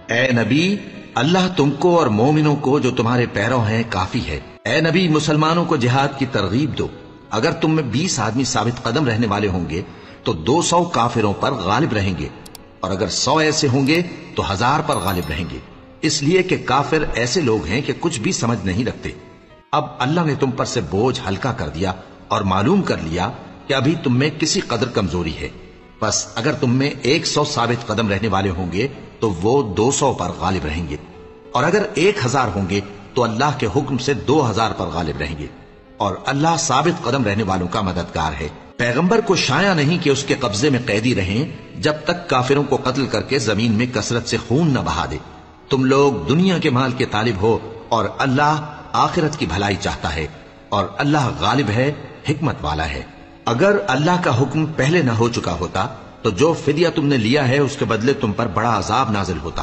اے نبی، اللہ تم کو اور مومنوں کو جو تمہارے پیرو ہیں کافی ہے۔ اے نبی، مسلمانوں کو جہاد کی ترغیب دو۔ اگر تم میں 20 آدمی ثابت قدم رہنے والے ہوں گے تو 200 کافروں پر غالب رہیں گے، اور اگر 100 ایسے ہوں گے تو 1000 پر غالب رہیں گے، اس لیے کہ کافر ایسے لوگ ہیں کہ کچھ بھی سمجھ نہیں رکھتے۔ اب اللہ نے تم پر سے بوجھ ہلکا کر دیا اور معلوم کر لیا کہ ابھی تم میں کسی قدر کمزوری ہے، بس اگر تم میں 100 ثابت قدم رہنے والے ہوں گے تو وہ 200 پر غالب رہیں گے، اور اگر 1000 ہوں گے تو اللہ کے حکم سے 2000 پر غالب رہیں گے، اور اللہ ثابت قدم رہنے والوں کا مددگار ہے۔ پیغمبر کو شایع نہیں کہ اس کے قبضے میں قیدی رہیں جب تک کافروں کو قتل کر کے زمین میں کثرت سے خون نہ بہا دے۔ تم لوگ دنیا کے مال کے طالب ہو اور اللہ آخرت کی بھلائی چاہتا ہے، اور اللہ غالب ہے، حکمت والا ہے۔ اگر اللہ کا حکم پہلے نہ ہو چکا ہوتا تو جو فدیہ تم نے لیا ہے اس کے بدلے تم پر بڑا عذاب نازل ہوتا۔